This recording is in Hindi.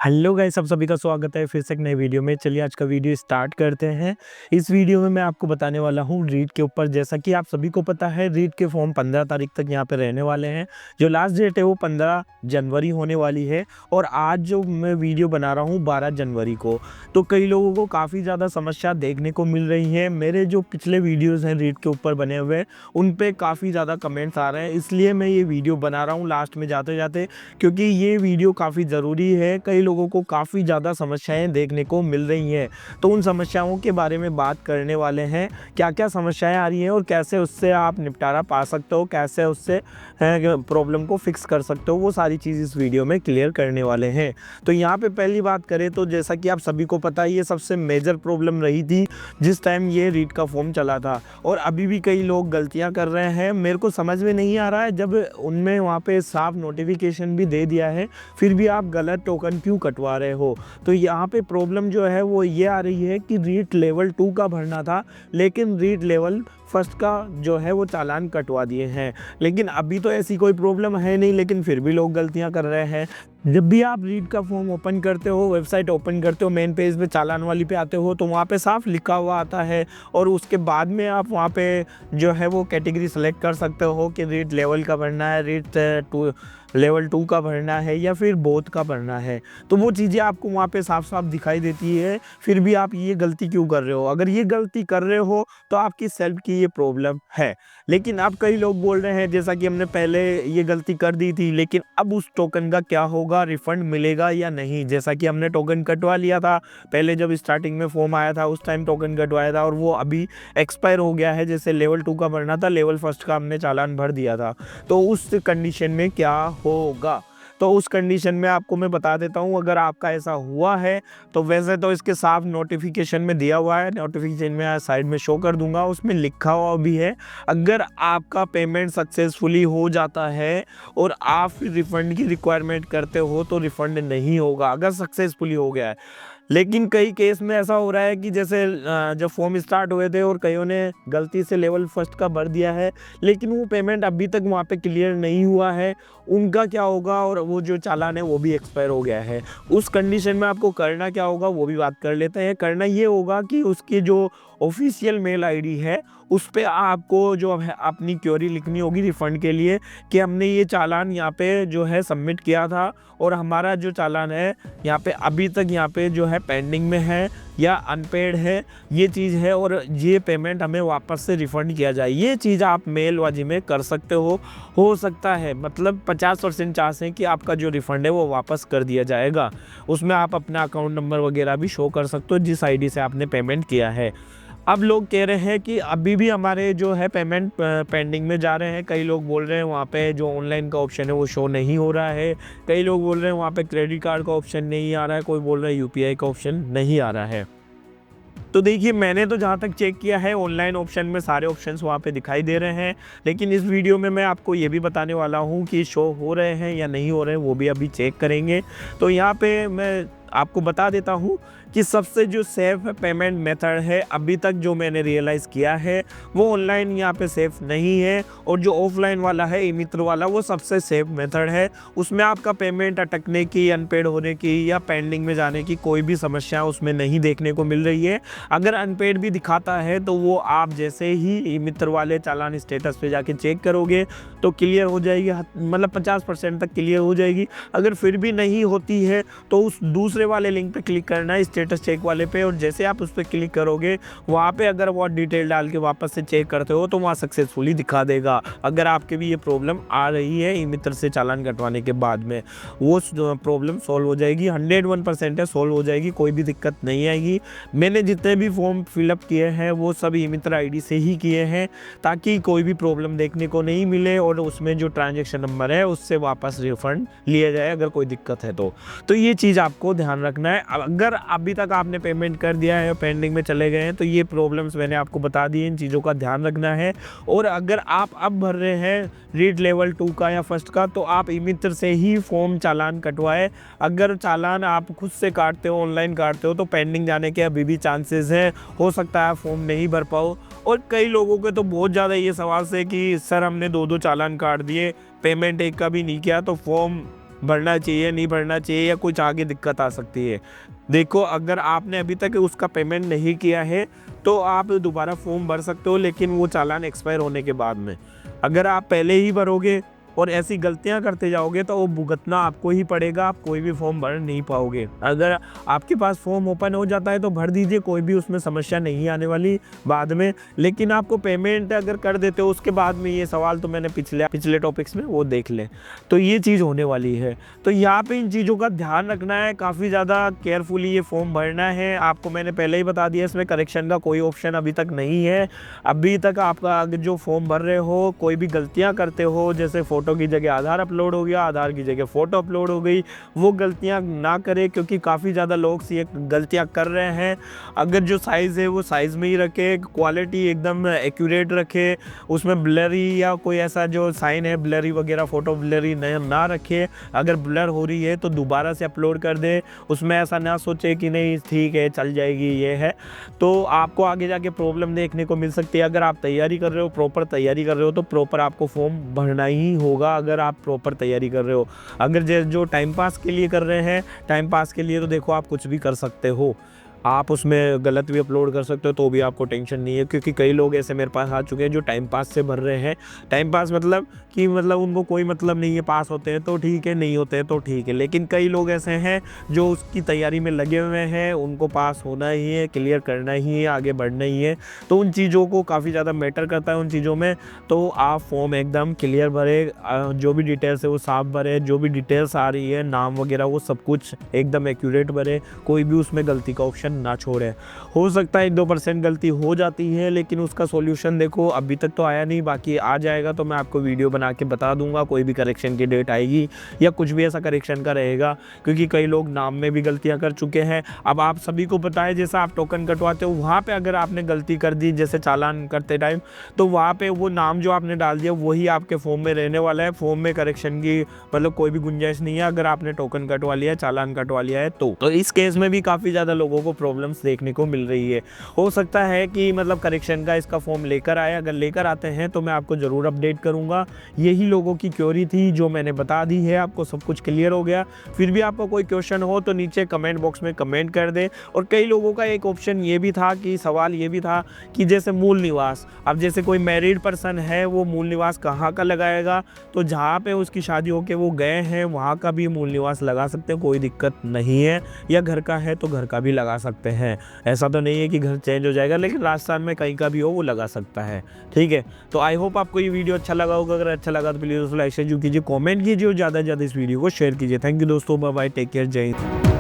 हेलो गाइस, सब सभी का स्वागत है फिर से एक नए वीडियो में। चलिए आज का वीडियो स्टार्ट करते हैं। इस वीडियो में मैं आपको बताने वाला हूँ रीट के ऊपर। जैसा कि आप सभी को पता है, रीट के फॉर्म 15 तारीख तक यहाँ पे रहने वाले हैं। जो लास्ट डेट है वो 15 जनवरी होने वाली है और आज जो मैं वीडियो बना रहा हूँ 12 जनवरी को। तो कई लोगों को काफ़ी ज़्यादा समस्या देखने को मिल रही है। मेरे जो पिछले वीडियोज़ हैं रीट के ऊपर बने हुए, उन पर काफ़ी ज़्यादा कमेंट्स आ रहे हैं, इसलिए मैं ये वीडियो बना रहा हूँ लास्ट में जाते जाते, क्योंकि ये वीडियो काफ़ी ज़रूरी है। कई लोगों को काफ़ी ज़्यादा समस्याएं देखने को मिल रही हैं, तो उन समस्याओं के बारे में बात करने वाले हैं। क्या क्या समस्याएं आ रही हैं और कैसे उससे आप निपटारा पा सकते हो, कैसे उससे प्रॉब्लम को फिक्स कर सकते हो, वो सारी चीज़ इस वीडियो में क्लियर करने वाले हैं। तो यहाँ पे पहली बात करें तो जैसा कि आप सभी को पता है, ये सबसे मेजर प्रॉब्लम रही थी जिस टाइम ये रीट का फॉर्म चला था, और अभी भी कई लोग गलतियाँ कर रहे हैं। मेरे को समझ में नहीं आ रहा है, जब उनमें वहाँ पे साफ नोटिफिकेशन भी दे दिया है, फिर भी आप गलत टोकन क्यों कटवा रहे हो। तो यहाँ पे प्रॉब्लम जो है वो ये आ रही है कि रीट लेवल 2 का भरना था, लेकिन रीट लेवल फर्स्ट का जो है वो चालान कटवा दिए हैं। लेकिन अभी तो ऐसी कोई प्रॉब्लम है नहीं, लेकिन फिर भी लोग गलतियाँ कर रहे हैं। जब भी आप रीट का फॉर्म ओपन करते हो, वेबसाइट ओपन करते हो, मेन पेज पे चालान वाली पे आते हो, तो वहाँ पे साफ लिखा हुआ आता है, और उसके बाद में आप वहाँ पे जो है वो कैटेगरी सेलेक्ट कर सकते हो कि रीट लेवल का भरना है, रीट लेवल 2 का भरना है, या फिर बोथ का भरना है। तो वो चीज़ें आपको वहाँ पे साफ साफ दिखाई देती है। फिर भी आप ये गलती क्यों कर रहे हो? अगर ये गलती कर रहे हो तो आपकी सेल्फ की ये प्रॉब्लम है। लेकिन अब कई लोग बोल रहे हैं, जैसा कि हमने पहले ये गलती कर दी थी, लेकिन अब उस टोकन का क्या होगा, रिफंड मिलेगा या नहीं। जैसा कि हमने टोकन कटवा लिया था पहले, जब स्टार्टिंग में फॉर्म आया था उस टाइम टोकन कटवाया था, और वो अभी एक्सपायर हो गया है। जैसे लेवल 2 का भरना था, लेवल फर्स्ट का हमने चालान भर दिया था, तो उस कंडीशन में क्या होगा। तो उस कंडीशन में आपको मैं बता देता हूँ, अगर आपका ऐसा हुआ है तो वैसे तो इसके साफ नोटिफिकेशन में दिया हुआ है, नोटिफिकेशन में साइड में शो कर दूंगा, उसमें लिखा हुआ भी है। अगर आपका पेमेंट सक्सेसफुली हो जाता है और आप रिफंड की रिक्वायरमेंट करते हो तो रिफंड नहीं होगा, अगर सक्सेसफुली हो गया है। लेकिन कई केस में ऐसा हो रहा है कि जैसे जब फॉर्म स्टार्ट हुए थे और कईयों ने गलती से लेवल फर्स्ट का भर दिया है, लेकिन वो पेमेंट अभी तक वहाँ पे क्लियर नहीं हुआ है, उनका क्या होगा। और वो जो चालान है वो भी एक्सपायर हो गया है। उस कंडीशन में आपको करना क्या होगा वो भी बात कर लेते हैं। करना ये होगा कि उसकी जो ऑफिशियल मेल आईडी है उस पर आपको जो है अपनी क्वेरी लिखनी होगी रिफ़ंड के लिए, कि हमने ये चालान यहाँ पे जो है सबमिट किया था, और हमारा जो चालान है यहाँ पे अभी तक यहाँ पे जो है पेंडिंग में है या अनपेड है, ये चीज़ है, और ये पेमेंट हमें वापस से रिफ़ंड किया जाए। ये चीज़ आप मेलबाजी में कर सकते हो सकता है, मतलब 50% चांस है कि आपका जो रिफ़ंड है वो वापस कर दिया जाएगा। उसमें आप अपना अकाउंट नंबर वगैरह भी शो कर सकते हो जिस आईडी से आपने पेमेंट किया है। अब लोग कह रहे हैं कि अभी भी हमारे जो है पेमेंट पेंडिंग में जा रहे हैं। कई लोग बोल रहे हैं वहाँ पे जो ऑनलाइन का ऑप्शन है वो शो नहीं हो रहा है। कई लोग बोल रहे हैं वहाँ पे क्रेडिट कार्ड का ऑप्शन नहीं आ रहा है। कोई बोल रहा है यूपीआई का ऑप्शन नहीं आ रहा है। तो देखिए, मैंने तो जहाँ तक चेक किया है ऑनलाइन ऑप्शन में सारे ऑप्शंस वहाँ पे दिखाई दे रहे हैं, लेकिन इस वीडियो में मैं आपको ये भी बताने वाला हूँ कि शो हो रहे हैं या नहीं हो रहे हैं, वो भी अभी चेक करेंगे। तो यहाँ पे मैं आपको बता देता हूँ कि सबसे जो सेफ पेमेंट मेथड है अभी तक जो मैंने रियलाइज़ किया है, वो ऑनलाइन यहाँ पे सेफ़ नहीं है, और जो ऑफलाइन वाला है ई मित्र वाला वो सबसे सेफ मेथड है। उसमें आपका पेमेंट अटकने की, अनपेड होने की या पेंडिंग में जाने की कोई भी समस्या उसमें नहीं देखने को मिल रही है। अगर अनपेड भी दिखाता है तो वो आप जैसे ही ई मित्र वाले चालान स्टेटस पे जाके चेक करोगे तो क्लियर हो जाएगी, मतलब 50% तक क्लियर हो जाएगी। अगर फिर भी नहीं होती है तो उस दूसरे वाले लिंक पे क्लिक करना है, स्टेटस चेक वाले पे, और जैसे आप उस पर क्लिक करोगे वहाँ पे अगर वो डिटेल डाल के वापस से चेक करते हो तो वहाँ सक्सेसफुली दिखा देगा। अगर आपके भी ये प्रॉब्लम आ रही है ई मित्र से चालान कटवाने के बाद में, वो प्रॉब्लम सॉल्व हो जाएगी। 101% है, सॉल्व हो जाएगी, कोई भी दिक्कत नहीं आएगी। मैंने जितने भी फॉर्म फिलअप किए हैं वो सब ई मित्र आईडी से ही किए हैं, ताकि कोई भी प्रॉब्लम देखने को नहीं मिले, और उसमें जो ट्रांजैक्शन नंबर है उससे वापस रिफंड लिया जाए अगर कोई दिक्कत है तो ये चीज़ आपको ध्यान रखना है। अगर अभी तक आपने पेमेंट कर दिया है और पेंडिंग में चले गए हैं तो ये प्रॉब्लम्स मैंने आपको बता दी, इन चीज़ों का ध्यान रखना है। और अगर आप अब भर रहे हैं रीट लेवल 2 का या फर्स्ट का, तो आप ई मित्र से ही फॉर्म चालान कटवाएं। अगर चालान आप खुद से काटते हो, ऑनलाइन काटते हो, तो पेंडिंग जाने के अभी भी चांसेस हैं, हो सकता है फॉर्म नहीं भर पाओ। और कई लोगों के तो बहुत ज़्यादा ये सवाल है कि सर हमने 2-2 चालान काट दिए, पेमेंट एक का भी नहीं किया, तो फॉर्म भरना चाहिए, नहीं भरना चाहिए, या कुछ आगे दिक्कत आ सकती है। देखो, अगर आपने अभी तक उसका पेमेंट नहीं किया है तो आप दोबारा फॉर्म भर सकते हो, लेकिन वो चालान एक्सपायर होने के बाद में। अगर आप पहले ही भरोगे और ऐसी गलतियां करते जाओगे तो वो भुगतना आपको ही पड़ेगा, आप कोई भी फॉर्म भर नहीं पाओगे। अगर आपके पास फॉर्म ओपन हो जाता है तो भर दीजिए, कोई भी उसमें समस्या नहीं आने वाली बाद में। लेकिन आपको पेमेंट अगर कर देते हो उसके बाद में, ये सवाल तो मैंने पिछले टॉपिक्स में वो देख लें, तो ये चीज़ होने वाली है। तो यहाँ पे इन चीज़ों का ध्यान रखना है, काफ़ी ज़्यादा केयरफुली ये फॉर्म भरना है। आपको मैंने पहले ही बता दिया, इसमें करेक्शन का कोई ऑप्शन अभी तक नहीं है। अभी तक आपका जो फॉर्म भर रहे हो, कोई भी गलतियाँ करते हो, जैसे फ़ोटो की जगह आधार अपलोड हो गया, आधार की जगह फ़ोटो अपलोड हो गई, वो गलतियां ना करें, क्योंकि काफ़ी ज़्यादा लोग ये गलतियां कर रहे हैं। अगर जो साइज़ है वो साइज़ में ही रखे, क्वालिटी एकदम एक्यूरेट रखे, उसमें ब्लरी या कोई ऐसा जो साइन है ब्लरी वगैरह, फ़ोटो ब्लरी ना रखे। अगर ब्लर हो रही है तो दोबारा से अपलोड कर दे, उसमें ऐसा ना सोचे कि नहीं ठीक है चल जाएगी, ये है तो आपको आगे जाके प्रॉब्लम देखने को मिल सकती है। अगर आप तैयारी कर रहे हो, प्रॉपर तैयारी कर रहे हो, तो प्रॉपर आपको फॉर्म भरना ही होगा। अगर आप प्रॉपर तैयारी कर रहे हो, अगर जो टाइम पास के लिए कर रहे हैं, टाइम पास के लिए तो देखो आप कुछ भी कर सकते हो, आप उसमें गलत भी अपलोड कर सकते हो तो भी आपको टेंशन नहीं है। क्योंकि कई लोग ऐसे मेरे पास आ चुके हैं जो टाइम पास से भर रहे हैं। टाइम पास मतलब कि उनको कोई मतलब नहीं है, पास होते हैं तो ठीक है, नहीं होते हैं तो ठीक है। लेकिन कई लोग ऐसे हैं जो उसकी तैयारी में लगे हुए हैं, उनको पास होना ही है, क्लियर करना ही है, आगे बढ़ना ही है। तो उन चीज़ों को काफ़ी ज़्यादा मैटर करता है उन चीज़ों में। तो आप फॉर्म एकदम क्लियर भरे, जो भी डिटेल्स है वो साफ भरे, जो भी डिटेल्स आ रही है नाम वगैरह वो सब कुछ एकदम एक्यूरेट भरे, कोई भी उसमें गलती का ऑप्शन ना छोड़े। हो सकता है 1-2% गलती हो जाती है, लेकिन उसका सॉल्यूशन देखो अभी तक तो आया नहीं, बाकी आ जाएगा तो मैं आपको वीडियो बना के बता दूंगा। कोई भी करेक्शन की डेट आएगी या कुछ भी ऐसा करेक्शन का रहेगा, क्योंकि कई लोग नाम में भी गलतियां कर चुके हैं। अब आप सभी को पता है, जैसा आप टोकन कटवाते हो वहाँ पे अगर आपने गलती कर दी, जैसे चालान करते टाइम, तो वहाँ पे वो नाम जो आपने डाल दिया वही आपके फॉर्म में रहने वाला है। फॉर्म में करेक्शन की कोई भी गुंजाइश नहीं है, अगर आपने टोकन कटवा लिया, चालान कटवा लिया है तो इस केस में भी काफ़ी ज़्यादा लोगों को प्रॉब्लम्स देखने को मिल रही है। हो सकता है कि करेक्शन का इसका फॉर्म लेकर आए, अगर लेकर आते हैं तो मैं आपको ज़रूर अपडेट करूंगा। यही लोगों की क्वेरी थी जो मैंने बता दी है, आपको सब कुछ क्लियर हो गया। फिर भी आपको कोई क्वेश्चन हो तो नीचे कमेंट बॉक्स में कमेंट कर दें। और कई लोगों का एक ऑप्शन ये भी था, कि सवाल ये भी था कि जैसे मूल निवास, अब जैसे कोई मैरिड पर्सन है वो मूल निवास कहाँ का लगाएगा, तो जहाँ पे उसकी शादी होके वो गए हैं वहाँ का भी मूल निवास लगा सकते हैं, कोई दिक्कत नहीं है। या घर का है तो घर का भी लगा सकते हैं, ऐसा तो नहीं है कि घर चेंज हो जाएगा, लेकिन राजस्थान में कहीं का भी हो वो लगा सकता है। ठीक है, तो आई होप आपको ये वीडियो अच्छा लगा होगा। अगर अच्छा लगा तो प्लीज़ उसको लाइक शेयर कीजिए, कमेंट कीजिए और ज़्यादा से ज़्यादा इस वीडियो को शेयर कीजिए। थैंक यू दोस्तों, बाय बाय, टेक केयर, जय हिंद।